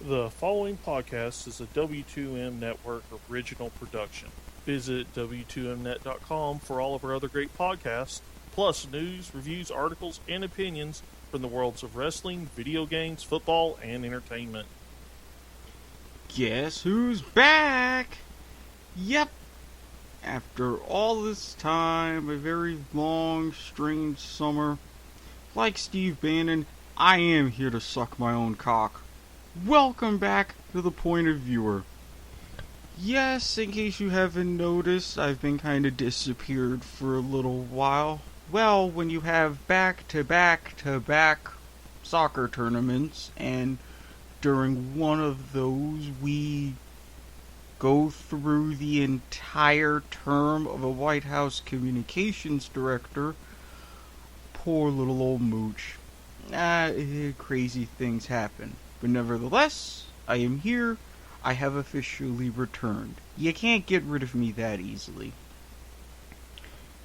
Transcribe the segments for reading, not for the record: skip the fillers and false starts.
The following podcast is a W2M Network original production. Visit W2Mnet.com for all of our other great podcasts, plus news, reviews, articles, and opinions from the worlds of wrestling, video games, football, and entertainment. Guess who's back? Yep. After all this time, a very long, strange summer, like Steve Bannon, I am here to suck my own cock. Welcome back to The Point of Viewer. Yes, in case you haven't noticed, I've been kind of disappeared for a little while. Well, when you have back-to-back soccer tournaments, and during one of those we go through the entire term of a White House communications director, poor little old mooch. Crazy things happen. But nevertheless, I am here. I have officially returned. You can't get rid of me that easily.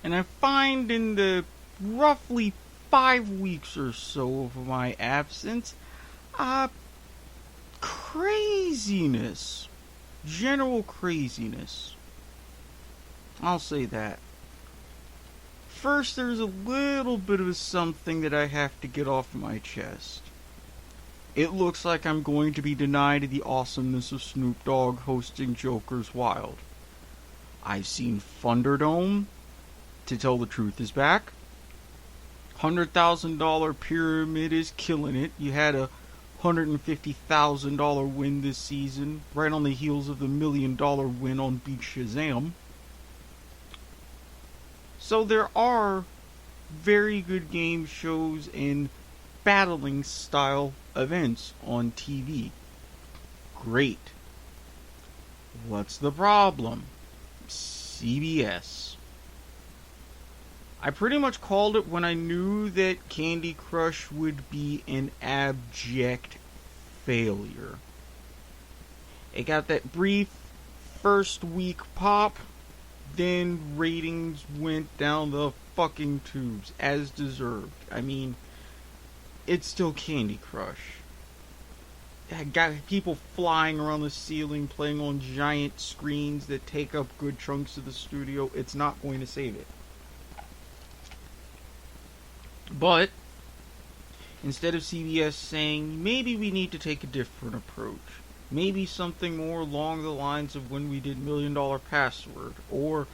And I find in the roughly 5 weeks or so of my absence, craziness. General craziness. I'll say that. First, there's a little bit of something that I have to get off my chest. It looks like I'm going to be denied the awesomeness of Snoop Dogg hosting Joker's Wild. I've seen Thunderdome, to tell the truth, is back. $100,000 Pyramid is killing it. You had a $150,000 win this season, right on the heels of the $1 million win on Beat Shazam. So there are very good game shows and battling style events on TV. Great. What's the problem? CBS. I pretty much called it when I knew that Candy Crush would be an abject failure. It got that brief first week pop, then ratings went down the fucking tubes, as deserved. I mean, it's still Candy Crush. It got people flying around the ceiling, playing on giant screens that take up good chunks of the studio. It's not going to save it. But instead of CBS saying, maybe we need to take a different approach, maybe something more along the lines of when we did $1 Million Password, or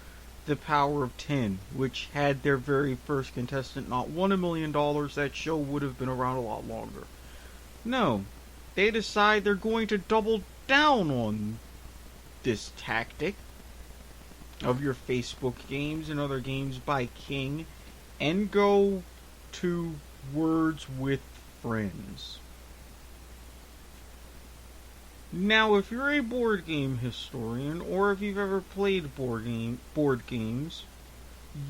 The Power of 10, which had their very first contestant not won $1 million, that show would have been around a lot longer. No, they decide they're going to double down on this tactic of your Facebook games and other games by King, and go to Words with Friends. Now, if you're a board game historian, or if you've ever played board games,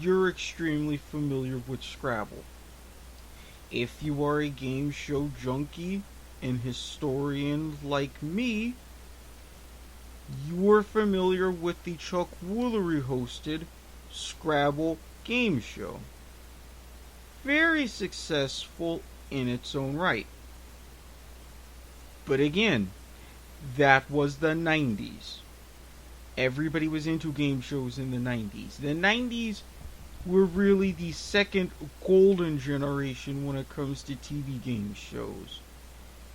you're extremely familiar with Scrabble. If you are a game show junkie and historian like me, you're familiar with the Chuck Woolery hosted Scrabble game show. Very successful in its own right. But again, that was the 90s. Everybody was into game shows in the 90s. The 90s were really the second golden generation when it comes to TV game shows.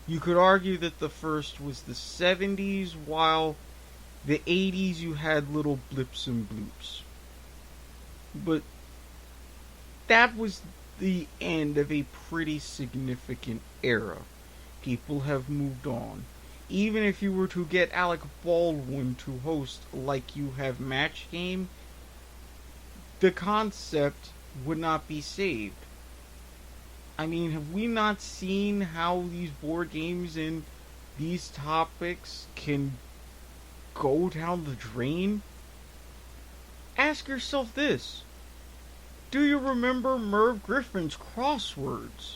You could argue that the first was the 70s, while the 80s you had little blips and bloops. But that was the end of a pretty significant era. People have moved on. Even if you were to get Alec Baldwin to host like you have Match Game, the concept would not be saved. I mean, have we not seen how these board games and these topics can go down the drain? Ask yourself this. Do you remember Merv Griffin's Crosswords?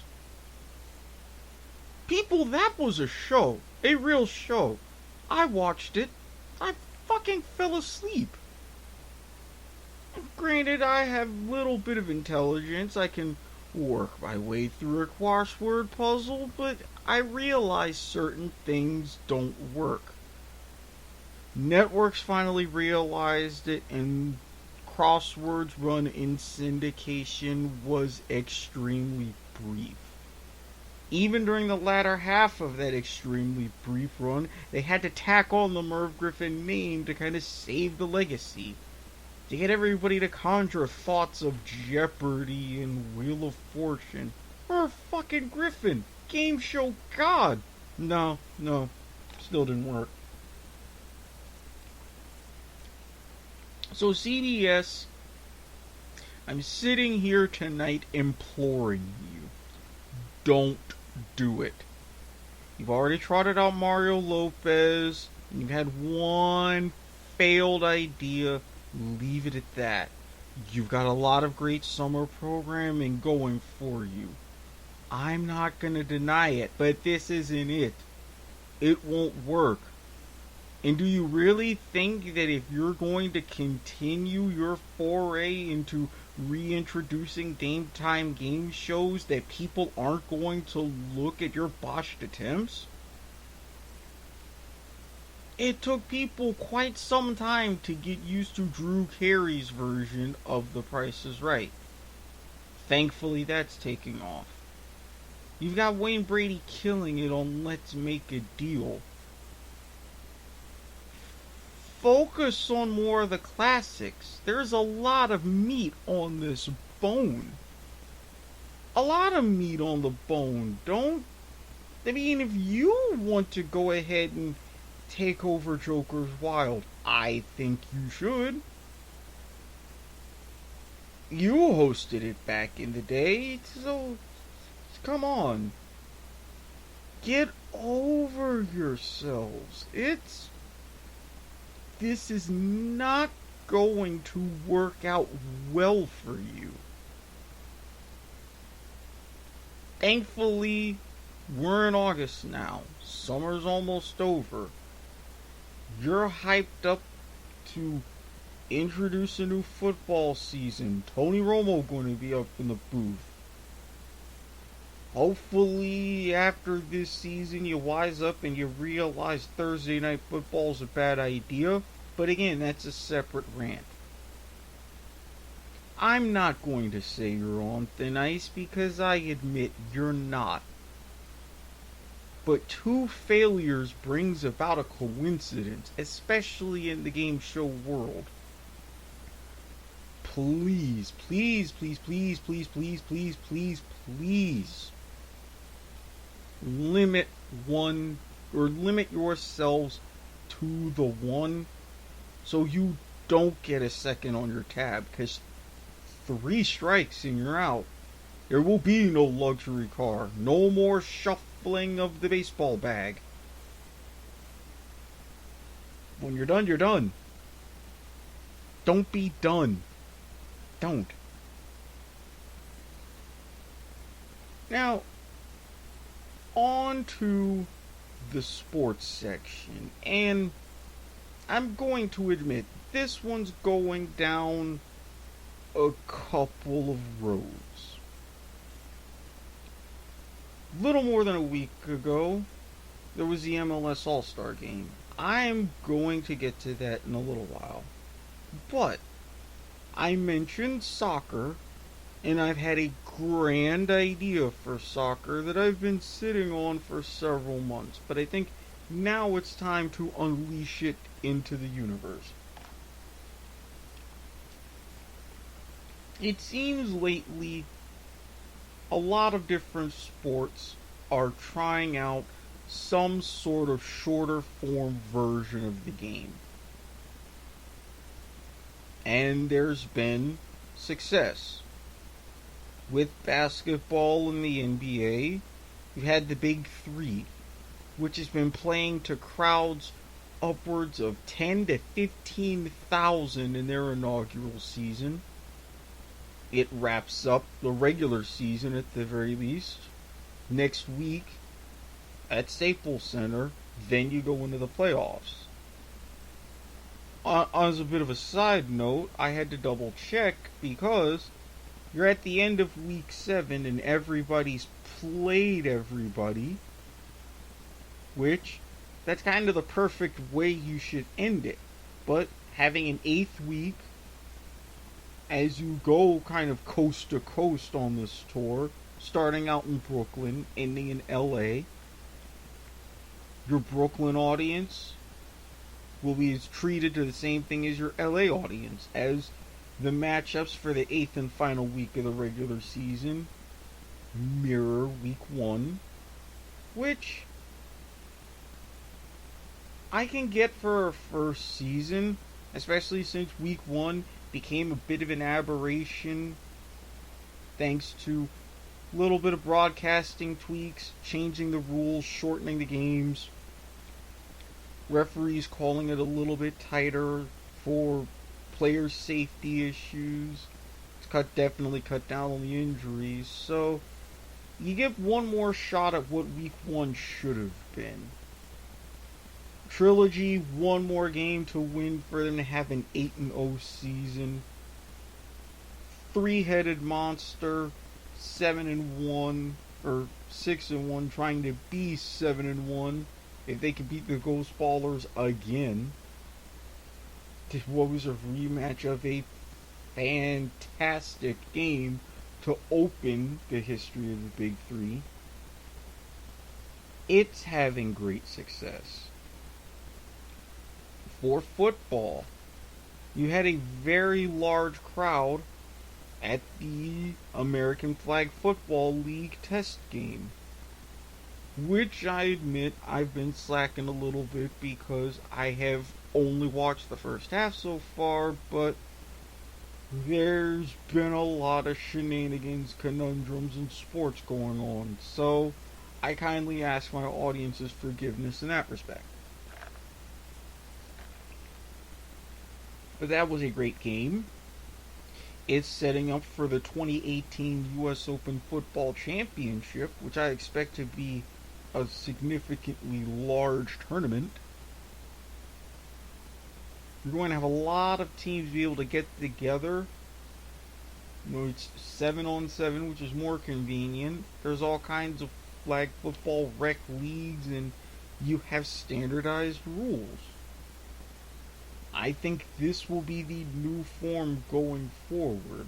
People, that was a show. A real show. I watched it. I fucking fell asleep. Granted, I have a little bit of intelligence. I can work my way through a crossword puzzle, but I realize certain things don't work. Networks finally realized it, and crosswords run in syndication was extremely brief. Even during the latter half of that extremely brief run, they had to tack on the Merv Griffin name to kind of save the legacy. To get everybody to conjure thoughts of Jeopardy and Wheel of Fortune. Or fucking Griffin, game show god. No, still didn't work. So CBS, I'm sitting here tonight imploring you, don't do it. You've already trotted out Mario Lopez, and you've had one failed idea. Leave it at that. You've got a lot of great summer programming going for you. I'm not going to deny it, but this isn't it. It won't work. And do you really think that if you're going to continue your foray into reintroducing daytime game shows that people aren't going to look at your botched attempts? It took people quite some time to get used to Drew Carey's version of The Price is Right. Thankfully, that's taking off. You've got Wayne Brady killing it on Let's Make a Deal. Focus on more of the classics. There's a lot of meat on this bone. A lot of meat on the bone. If you want to go ahead and take over Joker's Wild, I think you should. You hosted it back in the day, so come on. Get over yourselves. This is not going to work out well for you. Thankfully, we're in August now. Summer's almost over. You're hyped up to introduce a new football season. Tony Romo going to be up in the booth. Hopefully, after this season, you wise up and you realize Thursday Night Football's a bad idea. But again, that's a separate rant. I'm not going to say you're on thin ice because I admit you're not. But two failures brings about a coincidence, especially in the game show world. Please, please, please, please, please, please, please, please, please. Limit yourselves to the one so you don't get a second on your tab, because 3 strikes and you're out. There will be no luxury car, no more shuffling of the baseball bag. When you're done, you're done. Don't be done. Don't. Now, on to the sports section, and I'm going to admit this one's going down a couple of roads. Little more than a week ago, there was the MLS All-Star Game. I'm going to get to that in a little while. But I mentioned soccer, and I've had a grand idea for soccer that I've been sitting on for several months. But I think now it's time to unleash it into the universe. It seems lately a lot of different sports are trying out some sort of shorter form version of the game. And there's been success. With basketball and the NBA, you've had the Big Three, which has been playing to crowds upwards of 10 to 15,000 in their inaugural season. It wraps up the regular season at the very least next week at Staples Center. Then you go into the playoffs. As a bit of a side note, I had to double check because You're at the end of week 7 and everybody's played everybody, which that's kind of the perfect way you should end it. But having an 8th week as you go kind of coast to coast on this tour, starting out in Brooklyn, ending in LA, your Brooklyn audience will be treated to the same thing as your LA audience, as the matchups for the 8th and final week of the regular season mirror week 1, which I can get for a first season, especially since week 1 became a bit of an aberration thanks to a little bit of broadcasting tweaks, changing the rules, shortening the games, referees calling it a little bit tighter for player safety issues. It's definitely cut down on the injuries, so you give one more shot at what week 1 should have been. Trilogy, one more game to win for them to have an 8-0 season. Three-headed monster, 7-1 or 6-1, trying to be 7-1 if they can beat the Ghost Ballers again. What was a rematch of a fantastic game to open the history of the Big Three. It's having great success. For football, you had a very large crowd at the American Flag Football League test game, which I admit I've been slacking a little bit because I have only watched the first half so far, but there's been a lot of shenanigans, conundrums, and sports going on, so I kindly ask my audience's forgiveness in that respect. But that was a great game. It's setting up for the 2018 U.S. Open Football Championship, which I expect to be a significantly large tournament. You're going to have a lot of teams be able to get together. You know, it's 7-on-7, which is more convenient. There's all kinds of flag football rec leagues, and you have standardized rules. I think this will be the new form going forward,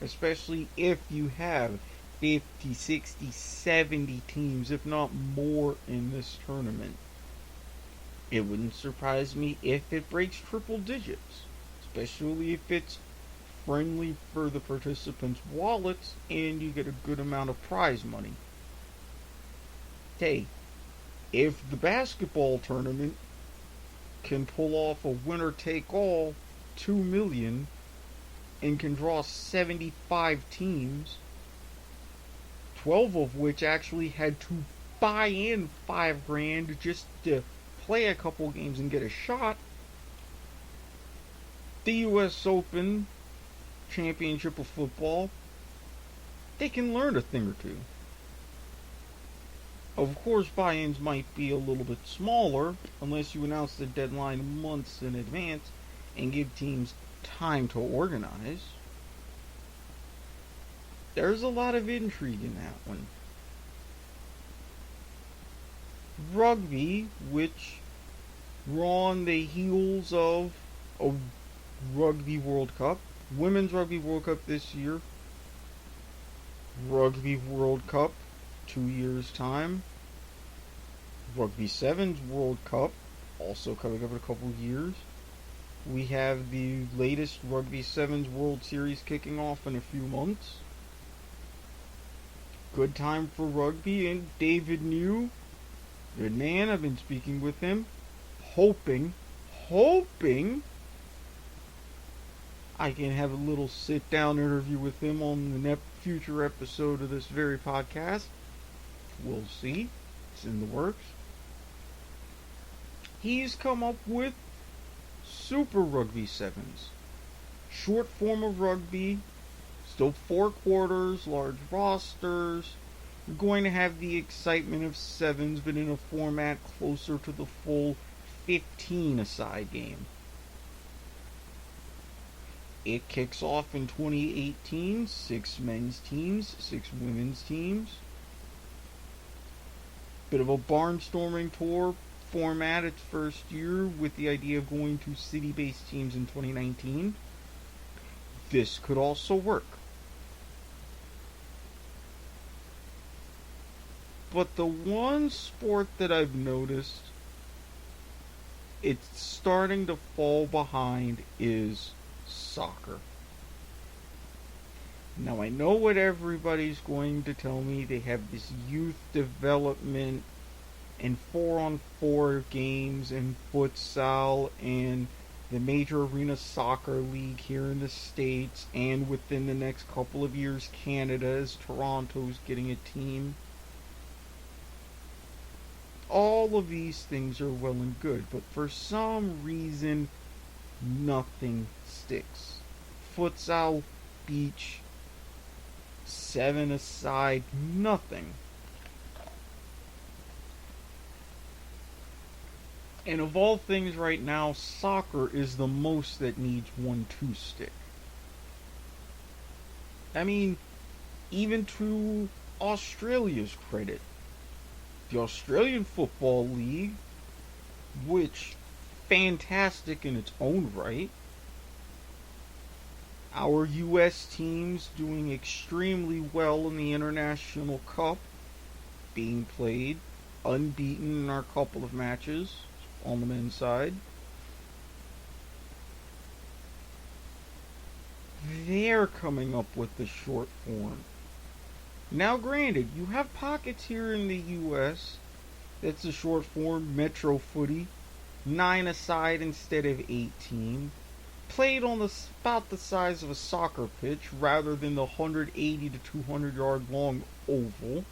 especially if you have 50, 60, 70 teams, if not more, in this tournament. It wouldn't surprise me if it breaks triple digits, especially if it's friendly for the participants' wallets and you get a good amount of prize money. Hey, if the basketball tournament can pull off a winner-take-all $2 million and can draw 75 teams, 12 of which actually had to buy in $5,000 just to play a couple games and get a shot, the U.S. Open Championship of Football, they can learn a thing or two. Of course, buy-ins might be a little bit smaller unless you announce the deadline months in advance and give teams time to organize. There's a lot of intrigue in that one. Rugby, which we're on the heels of a Rugby World Cup. Women's Rugby World Cup this year. Rugby World Cup 2 years' time. Rugby Sevens World Cup, also coming up in a couple of years. We have the latest Rugby Sevens World Series kicking off in a few months. Good time for rugby, and David New, good man, I've been speaking with him, hoping I can have a little sit-down interview with him on the future episode of this very podcast. We'll see. It's in the works. He's come up with Super Rugby Sevens. Short form of rugby. Still 4 quarters, large rosters. You're going to have the excitement of sevens, but in a format closer to the full 15-a-side game. It kicks off in 2018, 6 men's teams, 6 women's teams. Bit of a barnstorming tour format its first year with the idea of going to city-based teams in 2019. This could also work. But the one sport that I've noticed it's starting to fall behind is soccer. Now I know what everybody's going to tell me. They have this youth development and 4-on-4 games and futsal and the major arena soccer league here in the States, and within the next couple of years Canada, as Toronto's getting a team. All of these things are well and good, but for some reason nothing sticks. Futsal, beach, 7-a-side, nothing. And of all things right now, soccer is the most that needs 1-2 stick. I mean, even to Australia's credit, the Australian Football League, which fantastic in its own right. Our U.S. teams doing extremely well in the International Cup, being played, unbeaten in our couple of matches on the men's side. They're coming up with the short form. Now granted, you have pockets here in the U.S. that's a short form, Metro Footy, 9-a-side instead of 18, played on about the size of a soccer pitch rather than the 180 to 200 yard long oval.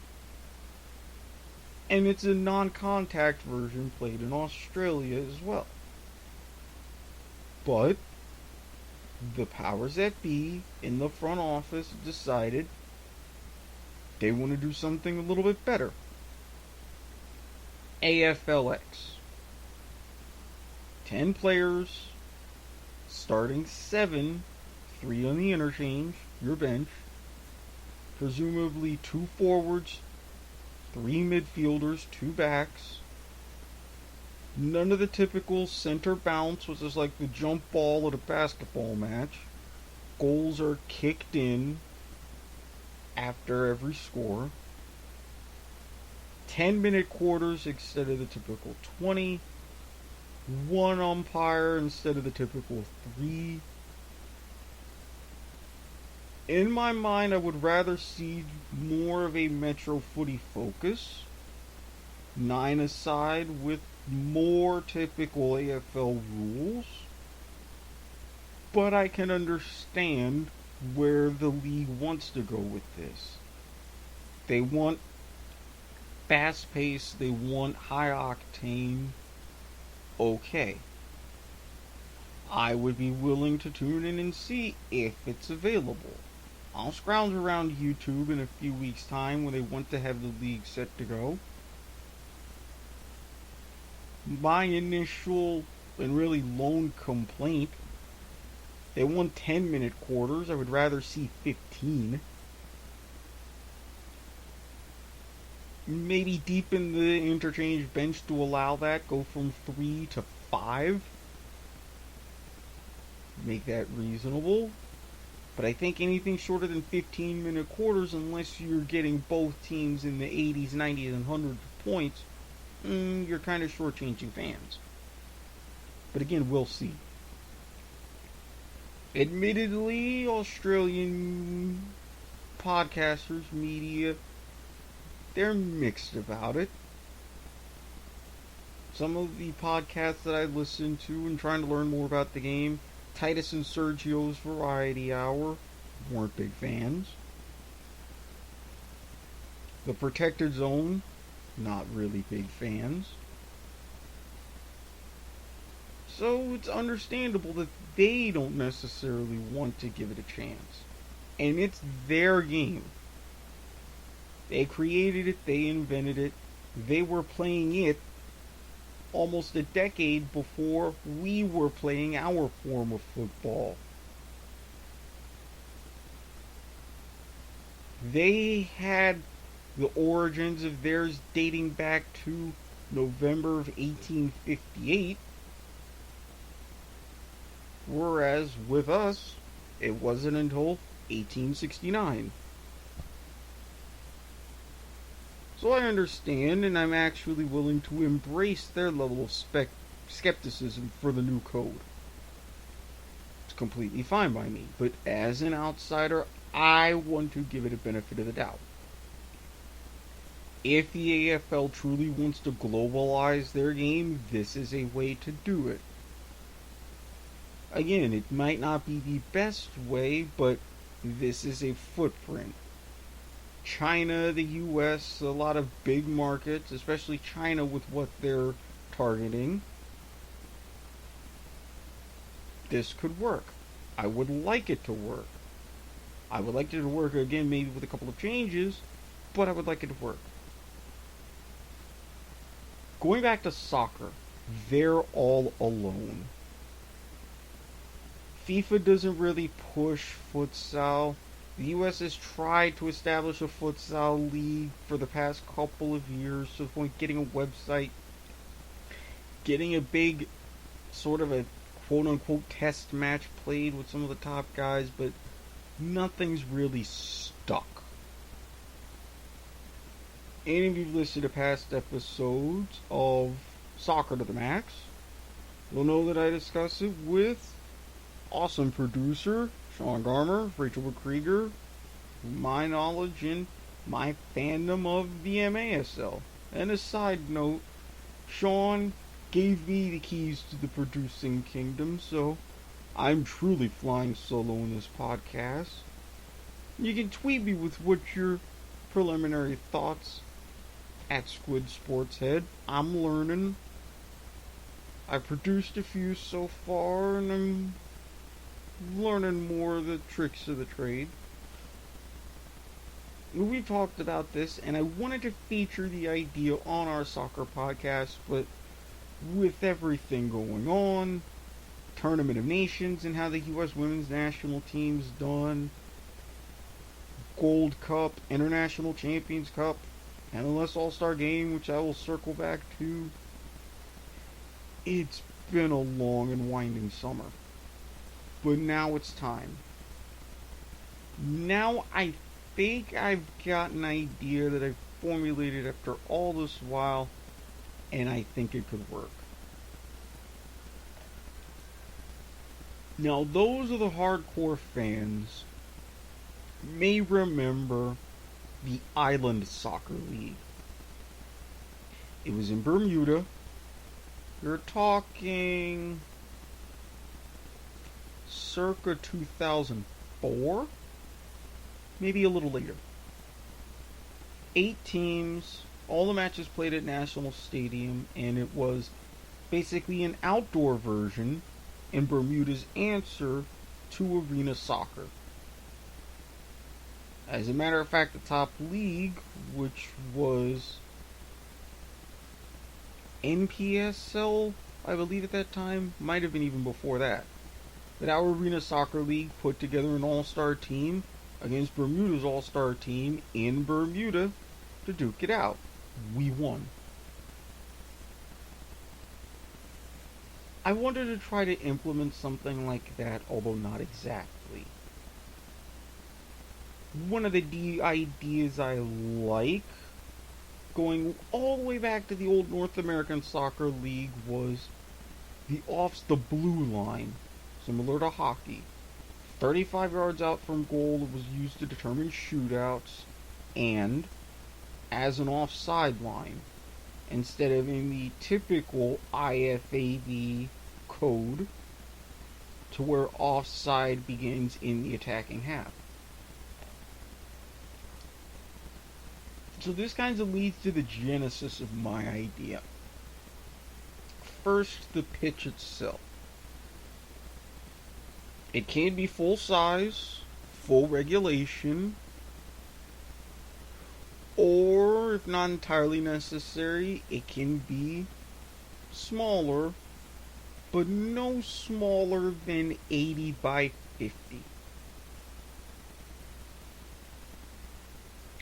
And it's a non-contact version played in Australia as well. But the powers that be in the front office decided they want to do something a little bit better. AFLX. 10 players, starting 7, 3 on the interchange, your bench. Presumably 2 forwards, 3 midfielders, 2 backs. None of the typical center bounce, which is like the jump ball at a basketball match. Goals are kicked in after every score. 10-minute quarters instead of the typical 20. 1 umpire instead of the typical 3. In my mind, I would rather see more of a Metro Footy focus. 9-a-side with more typical AFL rules. But I can understand where the league wants to go with this. They want fast pace, they want high octane. Okay. I would be willing to tune in and see if it's available. I'll scrounge around YouTube in a few weeks' time when they want to have the league set to go. My initial and really lone complaint, they want 10-minute quarters. I would rather see 15. Maybe deepen the interchange bench to allow that. Go from 3 to 5. Make that reasonable. But I think anything shorter than 15-minute quarters, unless you're getting both teams in the 80s, 90s, and 100s points, you're kind of shortchanging fans. But again, we'll see. Admittedly, Australian podcasters, media, they're mixed about it. Some of the podcasts that I listen to and trying to learn more about the game, Titus and Sergio's Variety Hour, weren't big fans. The Protected Zone, not really big fans. So it's understandable that they don't necessarily want to give it a chance. And it's their game. They created it, they invented it, they were playing it almost a decade before we were playing our form of football. They had the origins of theirs dating back to November of 1858, whereas with us, it wasn't until 1869. So I understand, and I'm actually willing to embrace their level of skepticism for the new code. It's completely fine by me, but as an outsider, I want to give it a benefit of the doubt. If the AFL truly wants to globalize their game, this is a way to do it. Again, it might not be the best way, but this is a footprint. China, the US, a lot of big markets, especially China with what they're targeting. This could work. I would like it to work. I would like it to work again, maybe with a couple of changes, but I would like it to work. Going back to soccer, they're all alone. FIFA doesn't really push futsal. The US has tried to establish a futsal league for the past couple of years, to the point getting a website, getting a big sort of a quote-unquote test match played with some of the top guys, but nothing's really stuck. Any of you listened to past episodes of Soccer to the Max will know that I discuss it with awesome producer Sean Garmer, Rachel McCrieger, my knowledge and my fandom of the MASL. And a side note, Sean gave me the keys to the producing kingdom, so I'm truly flying solo in this podcast. You can tweet me with what your preliminary thoughts at Squid Sportshead. I'm learning. I've produced a few so far, and I'm learning more of the tricks of the trade. We talked about this, and I wanted to feature the idea on our soccer podcast, but with everything going on, Tournament of Nations and how the U.S. women's national team's done, Gold Cup, International Champions Cup, MLS All-Star Game, which I will circle back to. It's been a long and winding summer. But now it's time. Now I think I've got an idea that I've formulated after all this while, and I think it could work. Now, those of the hardcore fans may remember the Island Soccer League. It was in Bermuda. You're talking circa 2004, maybe a little later. 8 teams, all the matches played at National Stadium, and it was basically an outdoor version in Bermuda's answer to arena soccer. As a matter of fact, the top league, which was NPSL, I believe at that time, might have been even before that. But our Arena Soccer League put together an all-star team against Bermuda's all-star team in Bermuda to duke it out. We won. I wanted to try to implement something like that, although not exactly. One of the ideas I like, going all the way back to the old North American Soccer League, was the blue line, similar to hockey. 35 yards out from goal, it was used to determine shootouts, and as an offside line, instead of in the typical IFAB code, to where offside begins in the attacking half. So this kind of leads to the genesis of my idea. First, the pitch itself. It can be full size, full regulation, or if not entirely necessary, it can be smaller, but no smaller than 80 by 50.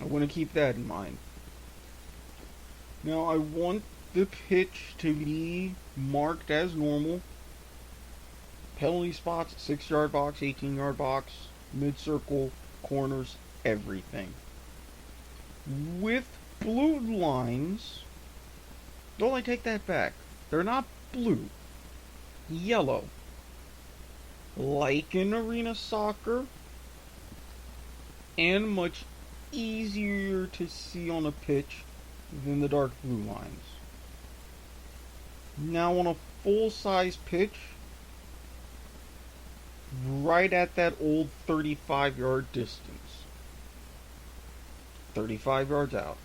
I want to keep that in mind. Now, I want the pitch to be marked as normal. Penalty spots, 6-yard box, 18-yard box, mid-circle, corners, everything. With blue lines, don't I take that back? They're not blue. Yellow. Like in arena soccer, and much easier to see on a pitch than the dark blue lines. Now on a full-size pitch, right at that old 35-yard distance. 35 yards out.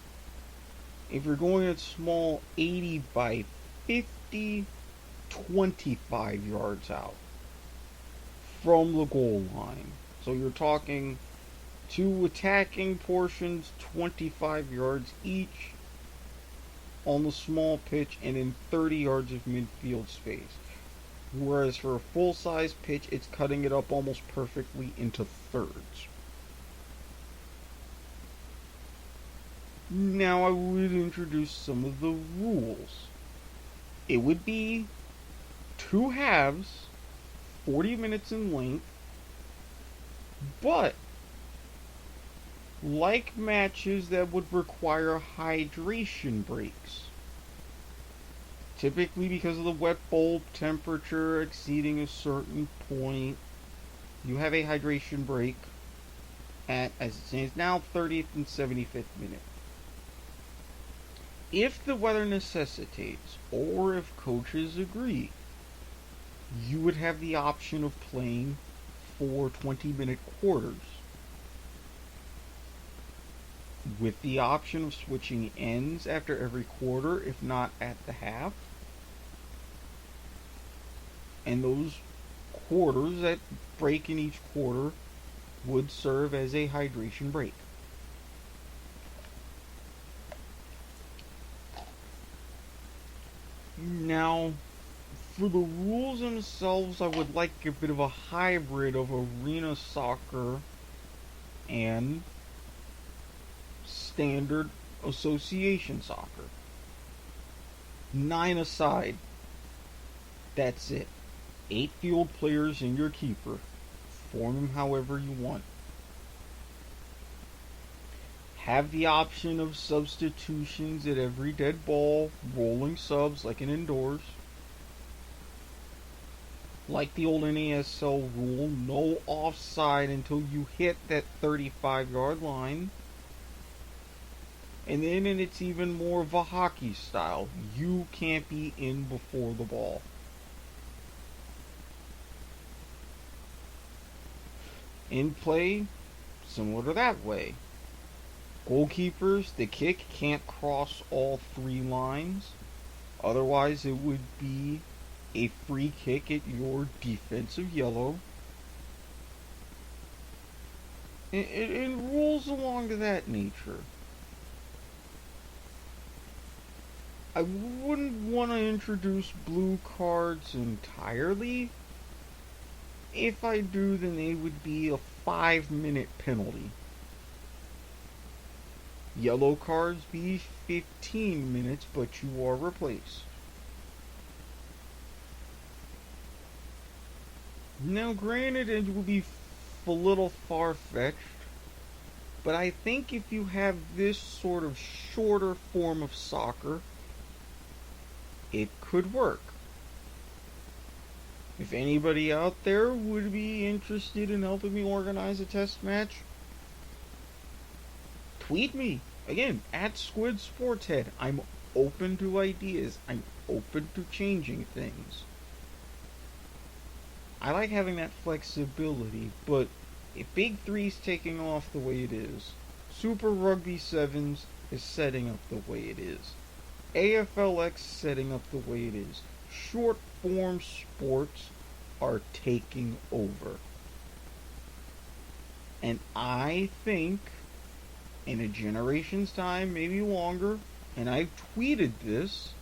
If you're going at small, 80 by 50, 25 yards out from the goal line. So you're talking two attacking portions, 25 yards each on the small pitch and in 30 yards of midfield space. Whereas for a full-size pitch, it's cutting it up almost perfectly into thirds. Now I would introduce some of the rules. It would be 2 halves, 40 minutes in length, but like matches that would require hydration breaks. Typically because of the wet bulb temperature exceeding a certain point, you have a hydration break at, as it stands now, 30th and 75th minute. If the weather necessitates, or if coaches agree, you would have the option of playing 4 20-minute quarters, with the option of switching ends after every quarter, if not at the half. And those quarters, that break in each quarter, would serve as a hydration break. Now, for the rules themselves, I would like a bit of a hybrid of arena soccer and standard association soccer. 9 aside. That's it. 8 field players and your keeper. Form them however you want. Have the option of substitutions at every dead ball, rolling subs like in indoors. Like the old NASL rule, no offside until you hit that 35-yard line. And then it's even more of a hockey style. You can't be in before the ball. In play, similar to that way. Goalkeepers, the kick can't cross all 3 lines. Otherwise, it would be a free kick at your defensive yellow. And rules along to that nature. I wouldn't want to introduce blue cards entirely. If I do, then they would be a 5-minute penalty. Yellow cards be 15 minutes, but you are replaced. Now, granted, it will be a little far-fetched, but I think if you have this sort of shorter form of soccer, it could work. If anybody out there would be interested in helping me organize a test match, tweet me. Again, at Squid Sportshead. I'm open to ideas. I'm open to changing things. I like having that flexibility, but if Big 3's taking off the way it is, Super Rugby 7s is setting up the way it is, AFLX setting up the way it is, short form sports are taking over. And I think in a generation's time, maybe longer, and I've tweeted this,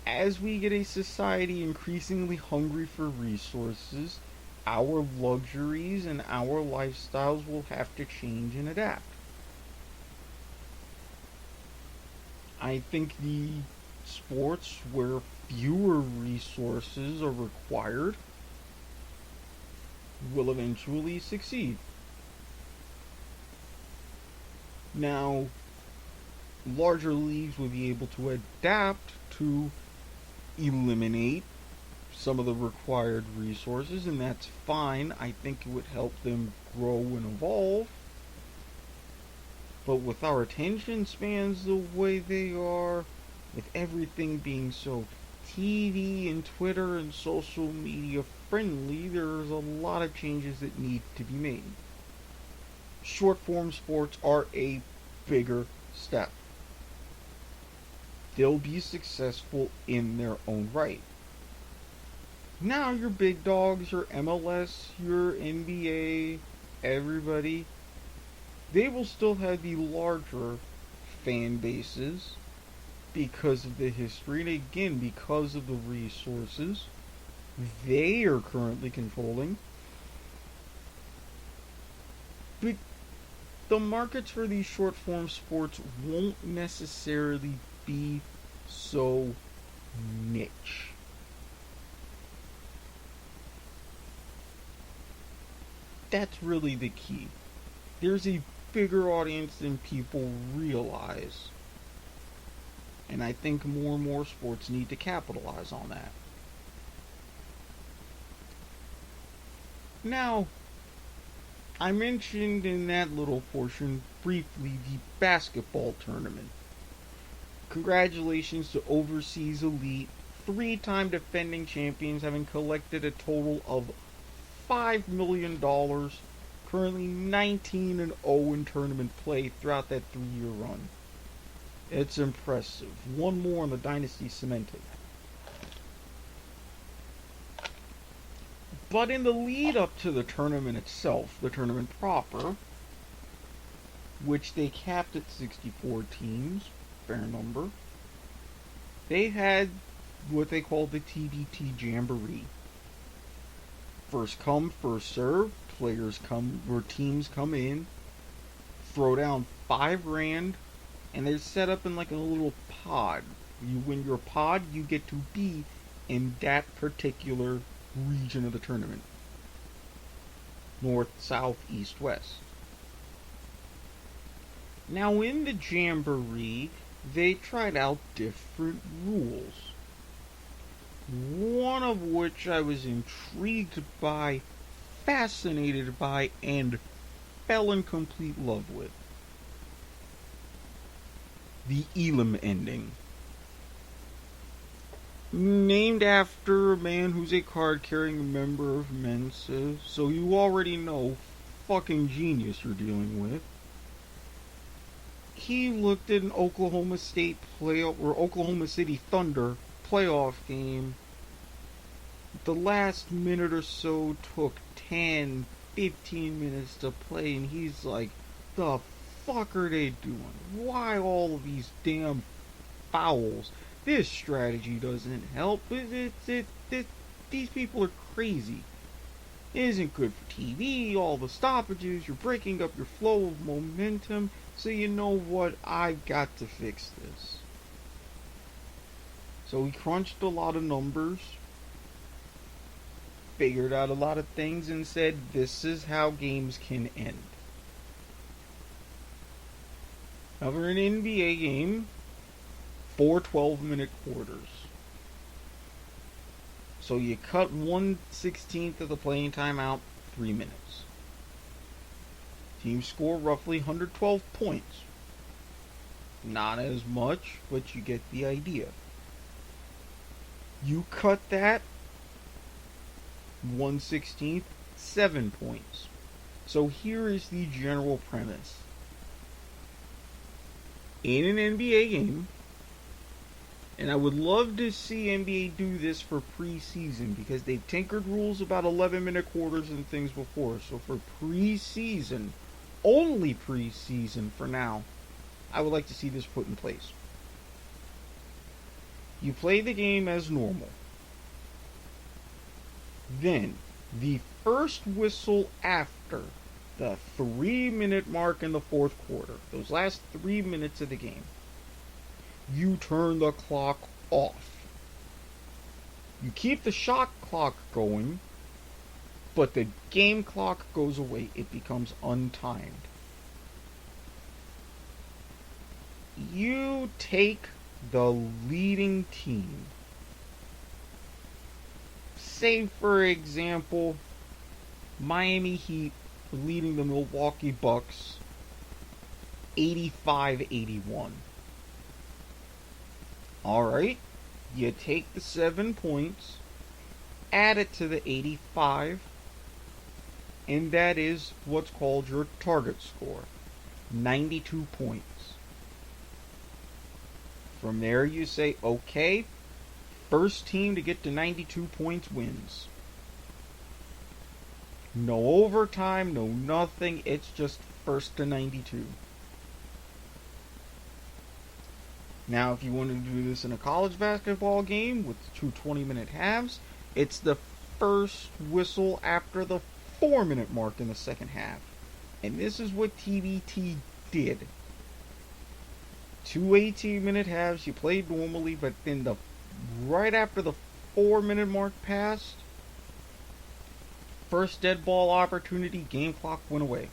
as we get a society increasingly hungry for resources, our luxuries and our lifestyles will have to change and adapt. I think the sports where fewer resources are required will eventually succeed. Now, larger leagues will be able to adapt to eliminate some of the required resources, and that's fine. I think it would help them grow and evolve. But with our attention spans the way they are, with everything being so TV and Twitter and social media friendly, there's a lot of changes that need to be made. Short form sports are a bigger step. They'll be successful in their own right. Now your big dogs, your MLS, your NBA, everybody, they will still have the larger fan bases because of the history and again because of the resources they are currently controlling. But the markets for these short form sports won't necessarily be so niche. That's really the key. There's a bigger audience than people realize. And I think more and more sports need to capitalize on that. Now, I mentioned in that little portion briefly the basketball tournament. Congratulations to Overseas Elite, 3-time defending champions, having collected a total of $5 million, currently 19-0 in tournament play throughout that 3-year run. It's impressive. One more on the dynasty cemented. But in the lead up to the tournament itself, the tournament proper, which they capped at 64 teams, fair number, they had what they called the TBT Jamboree. First come, first serve. Players come, or teams come in, throw down $5,000, and they're set up in like a little pod. You win your pod, you get to be in that particular region of the tournament. North, south, east, west. Now in the Jamboree, they tried out different rules. One of which I was intrigued by, fascinated by, and fell in complete love with. The Elam Ending. Named after a man who's a card-carrying member of Mensa, so you already know fucking genius you're dealing with. He looked at an Oklahoma State playoff, or Oklahoma City Thunder playoff game. The last minute or so took 10, 15 minutes to play, and he's like, the fuck are they doing? Why all of these damn fouls? This strategy doesn't help. These people are crazy. It isn't good for TV, all the stoppages, you're breaking up your flow of momentum, so you know what, I've got to fix this. So he crunched a lot of numbers, figured out a lot of things, and said, this is how games can end. Now for an NBA game, 4 12-minute quarters. So you cut 1/16 of the playing time out, 3 minutes. Teams score roughly 112 points. Not as much, but you get the idea. You cut that 1/16, 7 points. So here is the general premise. In an NBA game, and I would love to see NBA do this for preseason, because they've tinkered rules about 11-minute quarters and things before. So for preseason, only preseason for now, I would like to see this put in place. You play the game as normal. Then, The first whistle after the 3-minute mark in the fourth quarter, those last 3 minutes of the game, you turn the clock off. You keep the shot clock going, but the game clock goes away. It becomes untimed. You take the leading team. Say, for example, Miami Heat leading the Milwaukee Bucks 85-81. Alright, you take the 7 points, add it to the 85, and that is what's called your target score, 92 points. From there you say, okay, first team to get to 92 points wins. No overtime, no nothing, it's just first to 92. Now, if you want to do this in a college basketball game with 2 20-minute halves, it's the first whistle after the 4-minute mark in the second half. And this is what TBT did. 2 18-minute halves, you played normally, but then right after the 4-minute mark passed, first dead ball opportunity, game clock went away.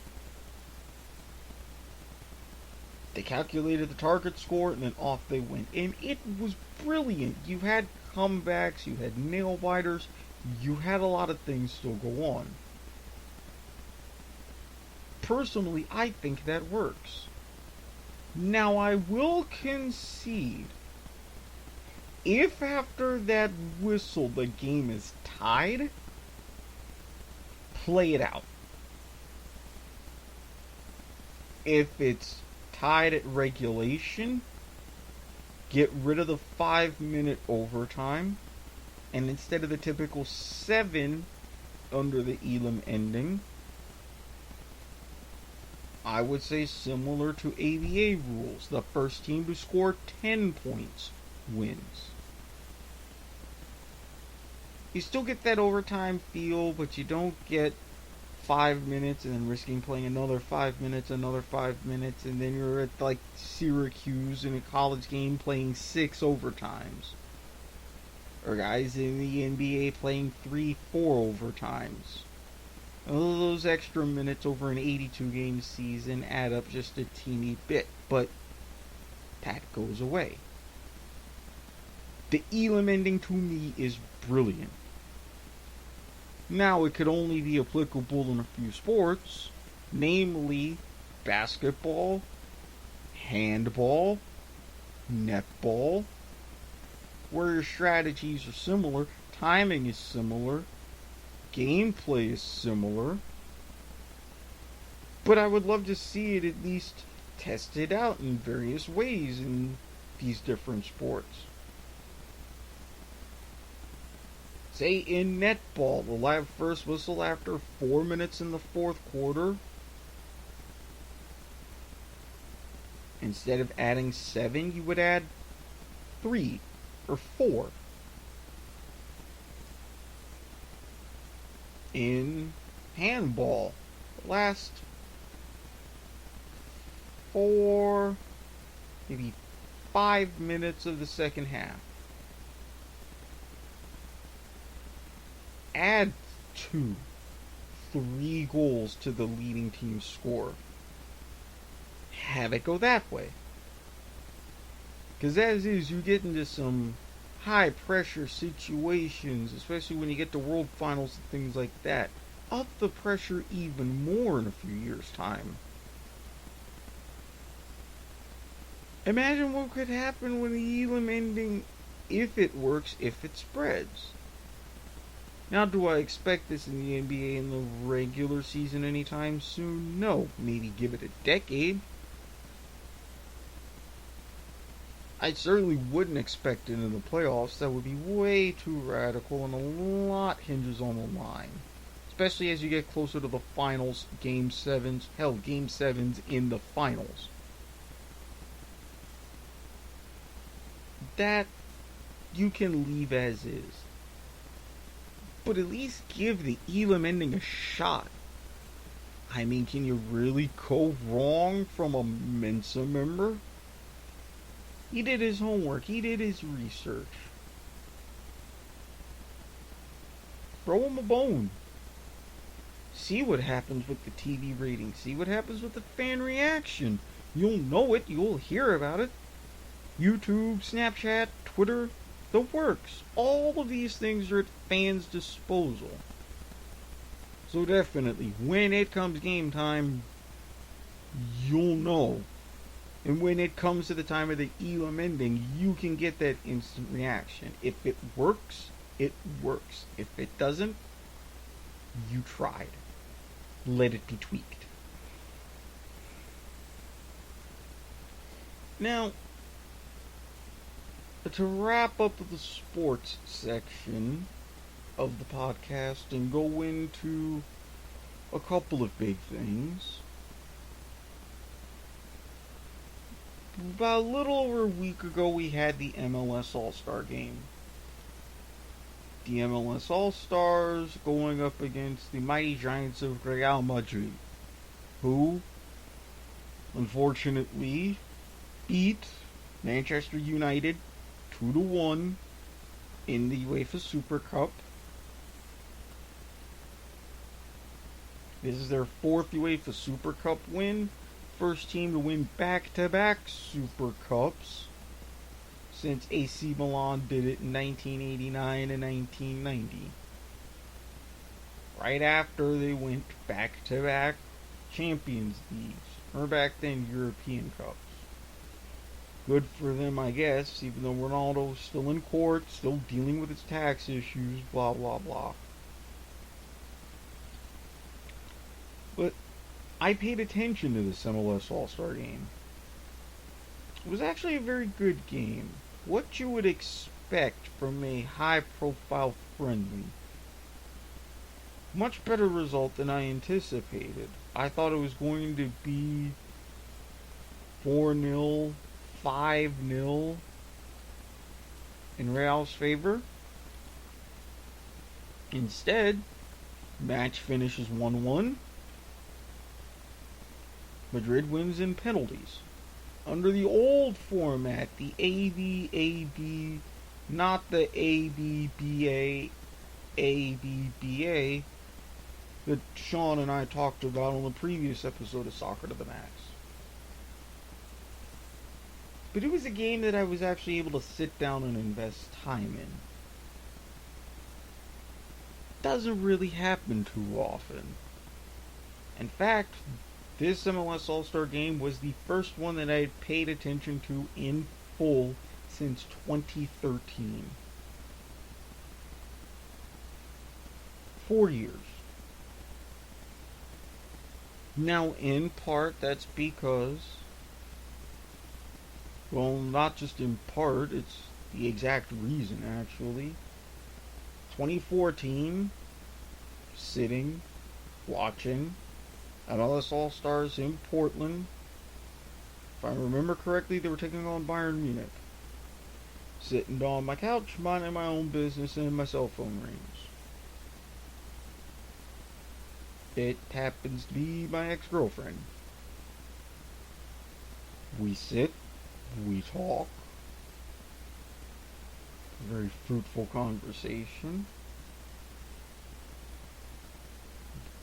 They calculated the target score, and then off they went. And it was brilliant. You had comebacks, you had nail biters, you had a lot of things still go on. Personally, I think that works. Now, I will concede, if after that whistle the game is tied, play it out. If it's tied at regulation, get rid of the 5-minute overtime, and instead of the typical 7 under the Elam Ending, I would say similar to ABA rules, the first team to score 10 points wins. You still get that overtime feel, but you don't get 5 minutes and then risking playing another 5 minutes, another 5 minutes, and then you're at like Syracuse in a college game playing 6 overtimes. Or guys in the NBA playing 3-4 overtimes. All those extra minutes over an 82-game season add up just a teeny bit, but that goes away. The Elam Ending to me is brilliant. Now, it could only be applicable in a few sports, namely basketball, handball, netball, where your strategies are similar, timing is similar, gameplay is similar, but I would love to see it at least tested out in various ways in these different sports. Say in netball, the live first whistle after 4 minutes in the fourth quarter, instead of adding 7, you would add 3 or 4. In handball, the last 4, maybe 5 minutes of the second half, add 2, 3 goals to the leading team's score. Have it go that way. Because as is, you get into some high pressure situations, especially when you get to World Finals and things like that. Up the pressure even more in a few years' time. Imagine what could happen when the Elam Ending, if it works, if it spreads. Now, do I expect this in the NBA in the regular season anytime soon? No. Maybe give it a decade. I certainly wouldn't expect it in the playoffs. That would be way too radical, and a lot hinges on the line. Especially as you get closer to the finals, Game 7s, hell, Game 7s in the finals. That you can leave as is. but at least give the Elam Ending a shot. I mean, can you really go wrong from a Mensa member? He did his homework. He did his research. Throw him a bone. See what happens with the TV ratings. See what happens with the fan reaction. You'll know it. You'll hear about it. YouTube, Snapchat, Twitter, the works. All of these things are at fans' disposal. So definitely, when it comes game time, you'll know. And when it comes to the time of the Elam Ending, you can get that instant reaction. If it works, it works. If it doesn't, you tried. Let it be tweaked. Now, to wrap up the sports section of the podcast and go into a couple of big things. About a little over a week ago, we had the MLS All-Star Game. The MLS All-Stars going up against the mighty Giants of Real Madrid, who, unfortunately, beat Manchester United 2-1 in the UEFA Super Cup. This is their fourth UEFA Super Cup win. First team to win back-to-back Super Cups since AC Milan did it in 1989 and 1990. Right after they went back-to-back Champions Leagues, or back then European Cups. Good for them, I guess, even though Ronaldo's still in court, still dealing with his tax issues, blah blah blah. But I paid attention to this MLS All-Star Game. It was actually a very good game. What you would expect from a high-profile friendly. Much better result than I anticipated. I thought it was going to be 4-0, 5-0 in Real's favor. Instead, match finishes 1-1. Madrid wins in penalties. Under the old format, the ABAB, not the ABBA, ABBA, that Sean and I talked about on the previous episode of Soccer to the Max. But it was a game that I was actually able to sit down and invest time in. Doesn't really happen too often. In fact, this MLS All-Star Game was the first one that I had paid attention to in full since 2013. 4 years. Now, in part, that's because, well, not just in part, it's the exact reason, actually. 2014, sitting, watching MLS All-Stars in Portland. If I remember correctly, they were taking on Bayern Munich. Sitting on my couch, minding my own business, and my cell phone rings. It happens to be my ex-girlfriend. We sit, we talk. Very fruitful conversation.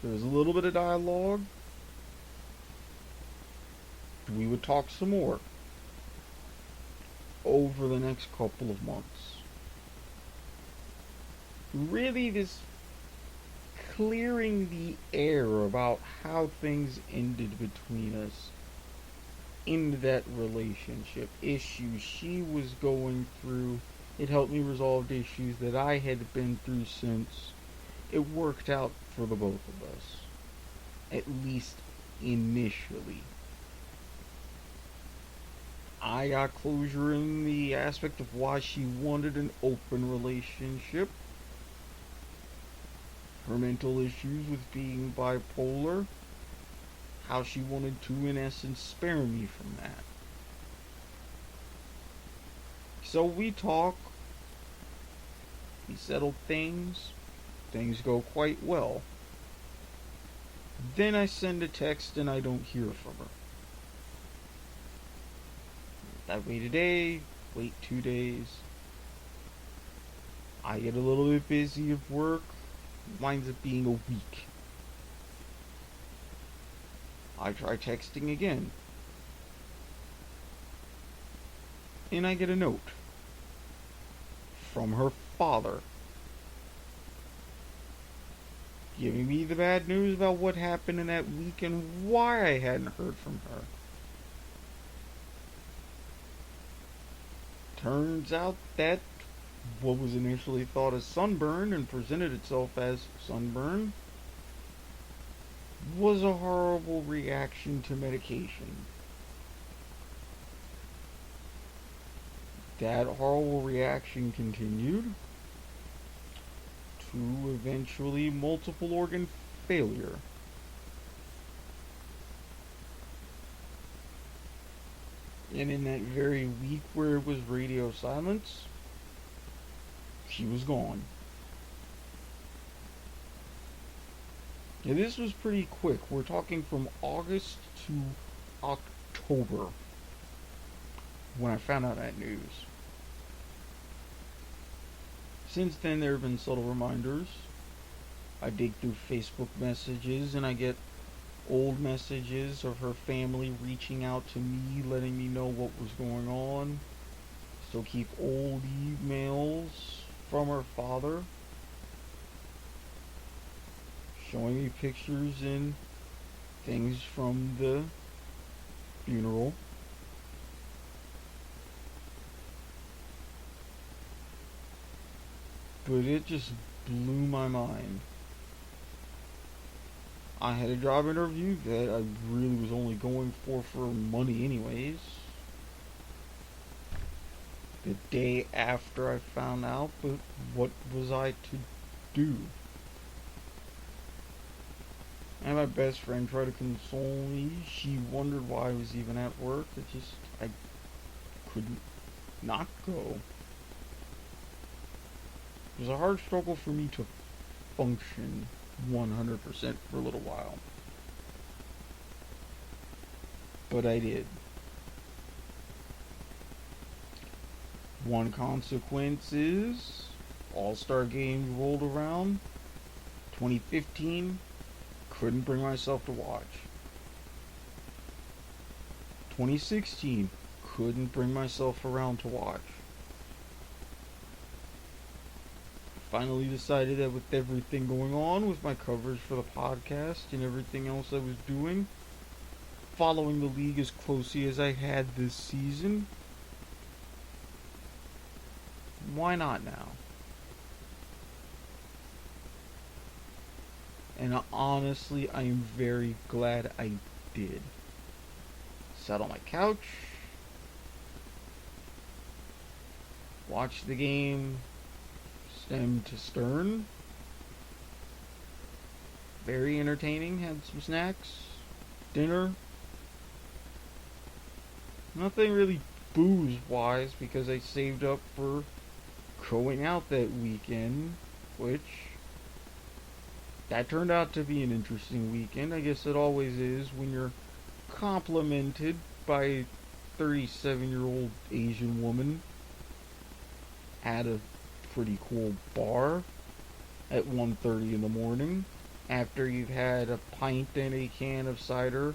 There's a little bit of dialogue. We would talk some more over the next couple of months. Really just clearing the air about how things ended between us in that relationship. Issues she was going through. It helped me resolve issues that I had been through since. It worked out for the both of us. At least initially. I got closure in the aspect of why she wanted an open relationship. Her mental issues with being bipolar. How she wanted to, in essence, spare me from that. So we talk. We settled things. Things go quite well. Then I send a text and I don't hear from her. I wait a day, wait 2 days. I get a little bit busy at work. Winds up being a week. I try texting again. And I get a note from her father giving me the bad news about what happened in that week and why I hadn't heard from her. Turns out that what was initially thought as sunburn and presented itself as sunburn was a horrible reaction to medication. That horrible reaction continued to eventually multiple organ failure. And in that very week where it was radio silence, she was gone. Now this was pretty quick. We're talking from August to October when I found out that news. Since then, there have been subtle reminders. I dig through Facebook messages and I get old messages of her family reaching out to me, letting me know what was going on. Still keep old emails from her father, showing me pictures and things from the funeral. But it just blew my mind. I had a job interview that I really was only going for money anyways. The day after I found out, but what was I to do? And my best friend tried to console me. She wondered why I was even at work. I couldn't not go. It was a hard struggle for me to function 100% for a little while. But I did. One consequence is All-Star Game rolled around. 2015, couldn't bring myself to watch. 2016, couldn't bring myself around to watch. Finally decided that with everything going on with my coverage for the podcast and everything else I was doing, following the league as closely as I had this season, why not now? And honestly, I am very glad I did. Sat on my couch, watched the game, stem to stern. Very entertaining. Had some snacks, dinner. Nothing really booze wise because I saved up for going out that weekend, which that turned out to be an interesting weekend. I guess it always is when you're complimented by a 37-year-old Asian woman at a pretty cool bar at 1:30 in the morning after you've had a pint and a can of cider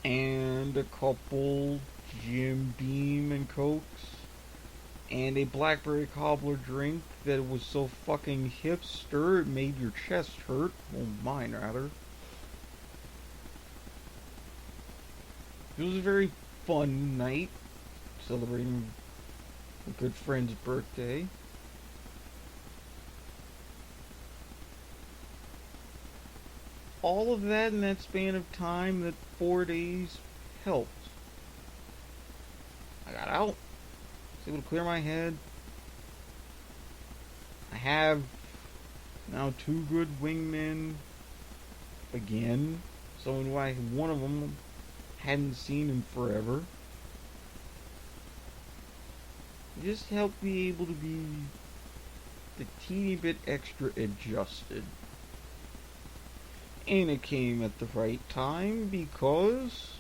and a couple Jim Beam and Cokes and a blackberry cobbler drink that was so fucking hipster it made your chest hurt. Well, mine rather. It was a very fun night celebrating a good friend's birthday. All of that in that span of time, that 4 days, helped. I got out, was able to clear my head. I have now 2 good wingmen again. Someone who one of them hadn't seen in forever. Just helped me able to be a teeny bit extra adjusted. And it came at the right time because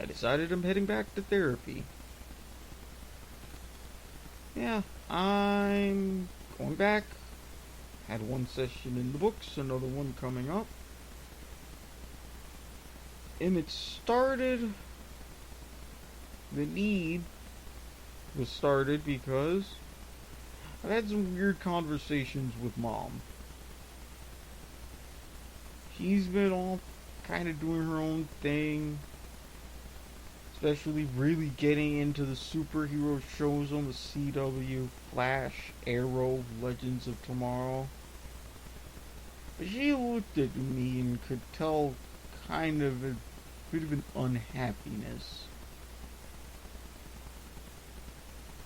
I decided I'm heading back to therapy. Yeah, I'm going back. Had one session in the books, another one coming up. And it started, the need was started because I've had some weird conversations with Mom. She's been off kind of doing her own thing, especially really getting into the superhero shows on the CW, Flash, Arrow, Legends of Tomorrow. But she looked at me and could tell kind of a bit of an unhappiness.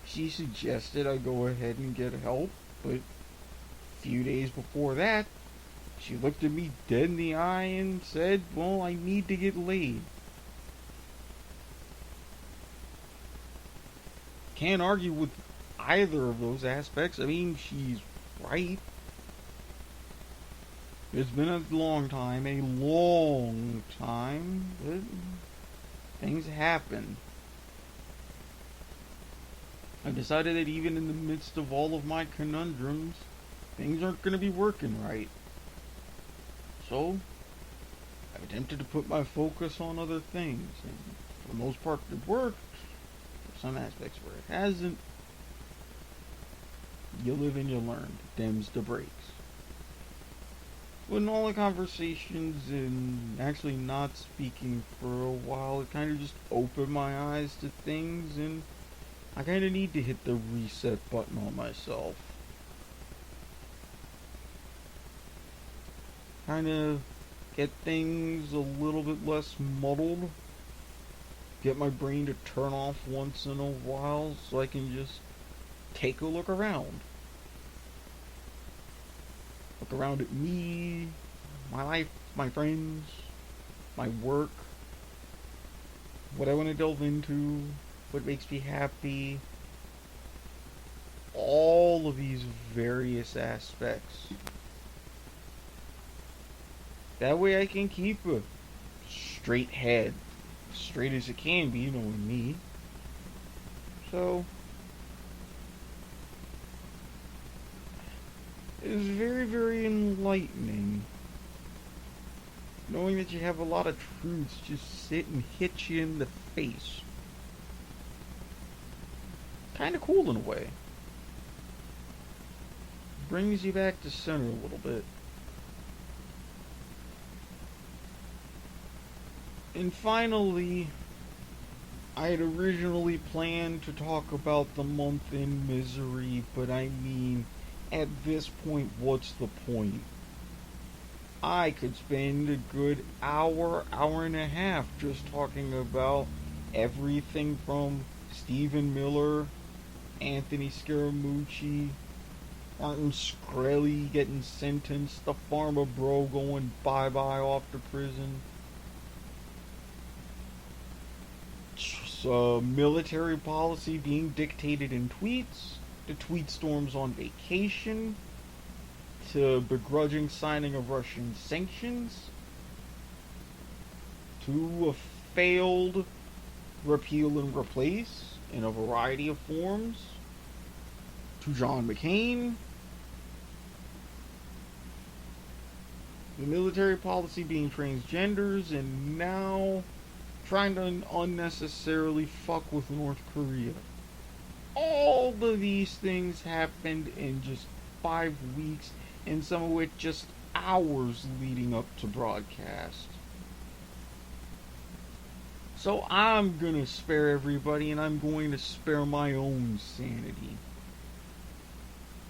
She suggested I go ahead and get help, but a few days before that, she looked at me dead in the eye and said, well, I need to get laid. Can't argue with either of those aspects. I mean, she's right. It's been a long time, but things happen. I decided that even in the midst of all of my conundrums, things aren't going to be working right. So, I've attempted to put my focus on other things, and for the most part it worked. For some aspects where it hasn't, you live and you learn. Them's the breaks. But in all the conversations and actually not speaking for a while, it kind of just opened my eyes to things, and I kind of need to hit the reset button on myself. Kind of get things a little bit less muddled. Get my brain to turn off once in a while so I can just take a look around. Look around at me, my life, my friends, my work, what I want to delve into, what makes me happy. All of these various aspects. That way I can keep a straight head. Straight as it can be, knowing me. So, it was very, very enlightening. Knowing that you have a lot of truths just sit and hit you in the face. Kinda cool in a way. Brings you back to center a little bit. And finally, I had originally planned to talk about the month in misery, but I mean, at this point, what's the point? I could spend a good hour and a half just talking about everything from Stephen Miller, Anthony Scaramucci, Martin Shkreli getting sentenced, the Pharma Bro going bye-bye off to prison, military policy being dictated in tweets, to tweet storms on vacation, to begrudging signing of Russian sanctions, to a failed repeal and replace in a variety of forms, to John McCain, the military policy being transgenders, and now trying to unnecessarily fuck with North Korea. All of these things happened in just 5 weeks, and some of it just hours leading up to broadcast. So I'm gonna spare everybody, and I'm going to spare my own sanity.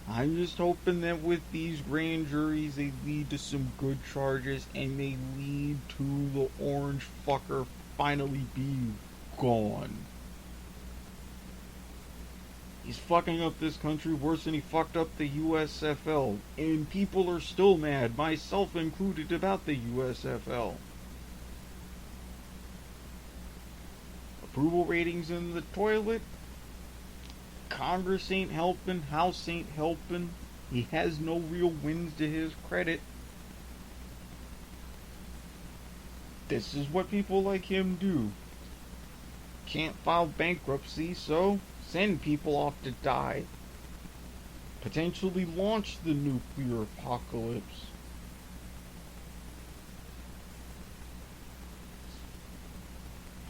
I'm just hoping that with these grand juries, they lead to some good charges, and they lead to the orange fucker finally being gone. He's fucking up this country worse than he fucked up the USFL, and people are still mad, myself included, about the USFL. Approval ratings in the toilet. Congress ain't helping, House ain't helping. He has no real wins to his credit. This is what people like him do. Can't file bankruptcy, so send people off to die. Potentially launch the nuclear apocalypse.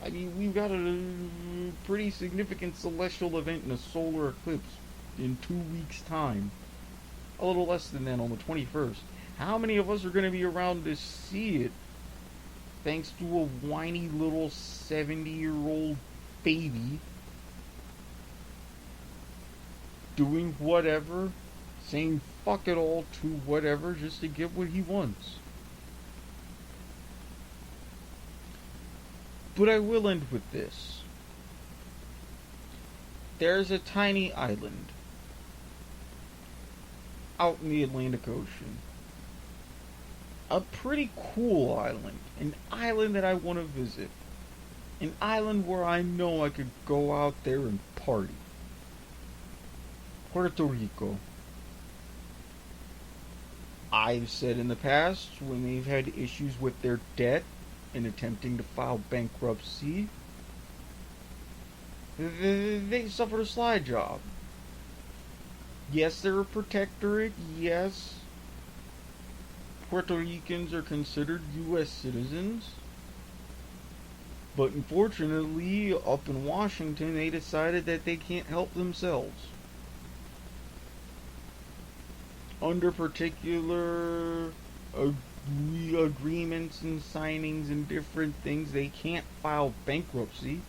I mean, we've got a pretty significant celestial event in a solar eclipse in 2 weeks' time. A little less than that, on the 21st. How many of us are going to be around to see it? Thanks to a whiny little 70-year-old baby doing whatever, saying fuck it all to whatever just to get what he wants. But I will end with this. There's a tiny island out in the Atlantic Ocean. A pretty cool island. An island that I want to visit. An island where I know I could go out there and party. Puerto Rico. I've said in the past, when they've had issues with their debt and attempting to file bankruptcy, they suffered a slide job. Yes, they're a protectorate. Yes, Puerto Ricans are considered U.S. citizens. But unfortunately, up in Washington, they decided that they can't help themselves. Under particular agreements and signings and different things, they can't file bankruptcy.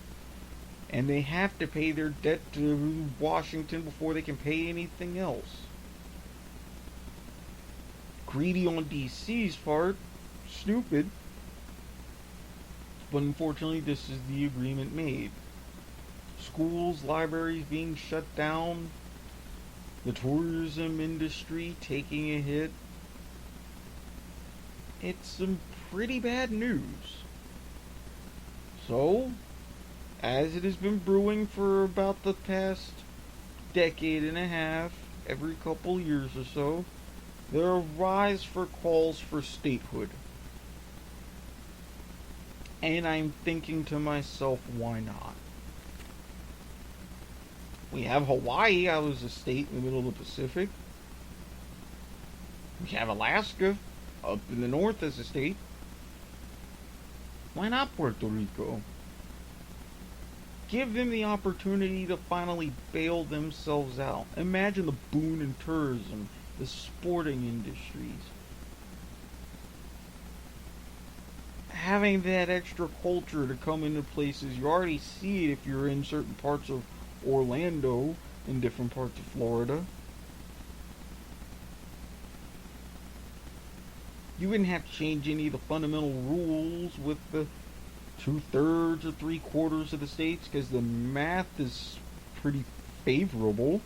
And they have to pay their debt to Washington before they can pay anything else. Greedy on DC's part. Stupid. But unfortunately, this is the agreement made. Schools, libraries being shut down. The tourism industry taking a hit. It's some pretty bad news. So, as it has been brewing for about the past decade and a half, every couple years or so, there are rise for calls for statehood. And I'm thinking to myself, why not? We have Hawaii out as a state in the middle of the Pacific. We have Alaska up in the north as a state. Why not Puerto Rico? Give them the opportunity to finally bail themselves out. Imagine the boon in tourism, the sporting industries. Having that extra culture to come into places. You already see it if you're in certain parts of Orlando, in different parts of Florida. You wouldn't have to change any of the fundamental rules with the 2/3 or 3/4 of the states, because the math is pretty favorable.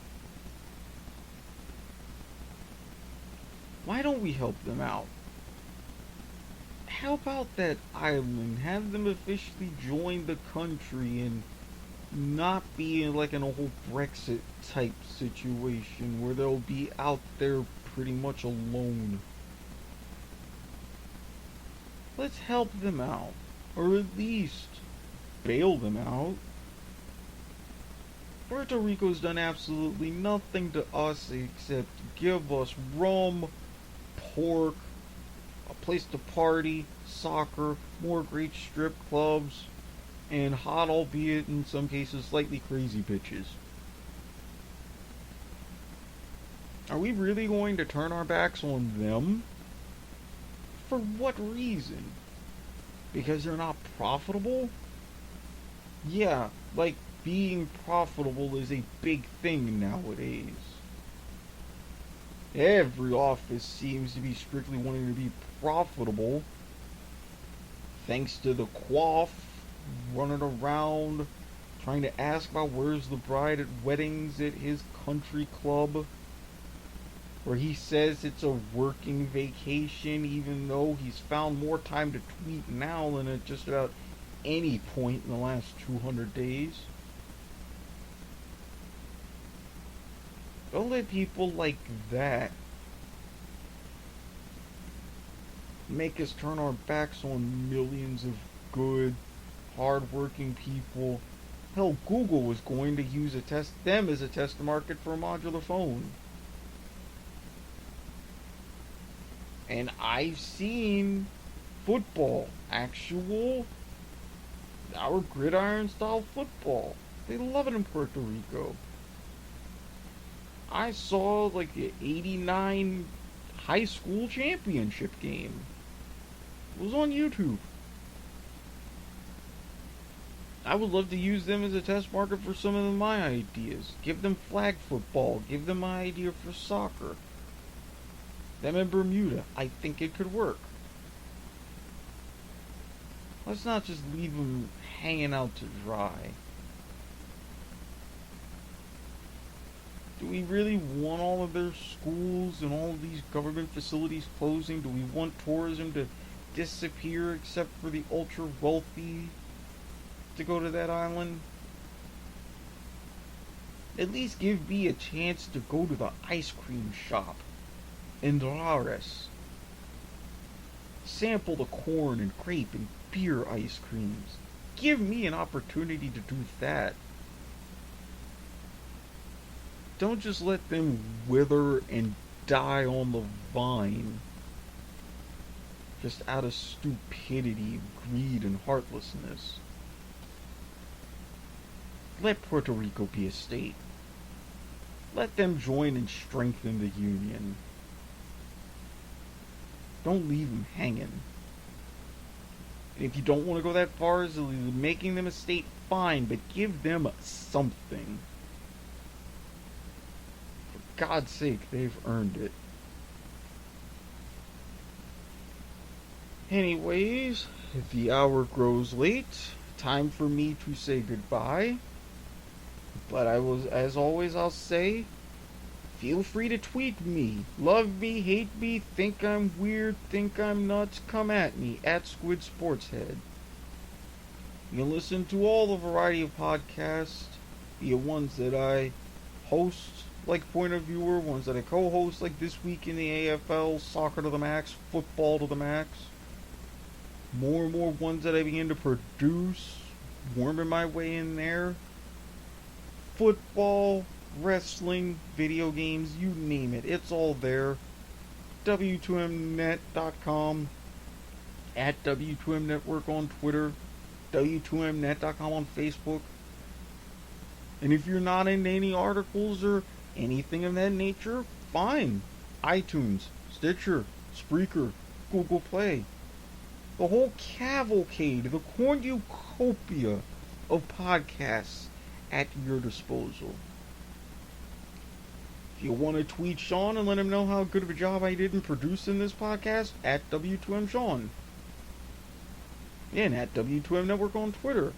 Why don't we help them out? Help out that island. Have them officially join the country and not be in like an old Brexit type situation where they'll be out there pretty much alone. Let's help them out. Or at least bail them out. Puerto Rico's done absolutely nothing to us except give us rum, pork, a place to party, soccer, more great strip clubs, and hot, albeit in some cases slightly crazy bitches. Are we really going to turn our backs on them? For what reason? Because they're not profitable? Yeah, like being profitable is a big thing nowadays. Every office seems to be strictly wanting to be profitable. Thanks to the quaff running around trying to ask about where's the bride at weddings at his country club, where he says it's a working vacation, even though he's found more time to tweet now than at just about any point in the last 200 days. Don't let people like that make us turn our backs on millions of good, hard-working people. Hell, Google was going to use them as a test market for a modular phone. And I've seen football, our gridiron style football. They love it in Puerto Rico. I saw like the '89 high school championship game. It was on YouTube. I would love to use them as a test market for some of my ideas. Give them flag football. Give them my idea for soccer. Them in Bermuda. I think it could work. Let's not just leave them hanging out to dry. Do we really want all of their schools and all of these government facilities closing? Do we want tourism to disappear except for the ultra wealthy to go to that island? At least give me a chance to go to the ice cream shop in Lares. Sample the corn and grape and beer ice creams. Give me an opportunity to do that. Don't just let them wither and die on the vine. Just out of stupidity, greed, and heartlessness. Let Puerto Rico be a state. Let them join and strengthen the union. Don't leave them hanging. And if you don't want to go that far as making them a state, fine, but give them something. For God's sake, they've earned it. Anyways, the hour grows late. Time for me to say goodbye. But as always, I'll say, feel free to tweet me. Love me, hate me, think I'm weird, think I'm nuts, come at me, at Squid Sportshead. You can listen to all the variety of podcasts, be it ones that I host, like Point of Viewer, ones that I co-host, like This Week in the AFL, Soccer to the Max, Football to the Max. More and more ones that I begin to produce, worming my way in there. Football, wrestling, video games, you name it, it's all there. W2mnet.com, at W2M Network on Twitter, W2mnet.com on Facebook. And if you're not into any articles or anything of that nature, fine. iTunes, Stitcher, Spreaker, Google Play. The whole cavalcade, the cornucopia of podcasts at your disposal. If you want to tweet Sean and let him know how good of a job I did in producing this podcast, at W2M Sean. And at W2M Network on Twitter.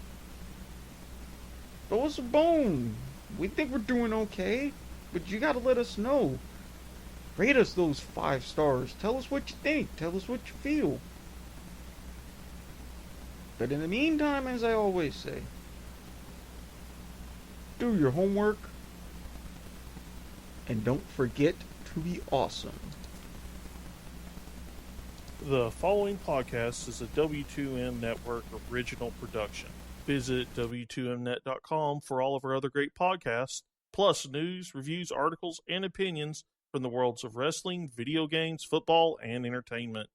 Throw us a bone. We think we're doing okay, but you gotta let us know. Rate us those 5 stars. Tell us what you think. Tell us what you feel. But in the meantime, as I always say, do your homework, and don't forget to be awesome. The following podcast is a W2M Network original production. Visit W2Mnet.com for all of our other great podcasts, plus news, reviews, articles, and opinions from the worlds of wrestling, video games, football, and entertainment.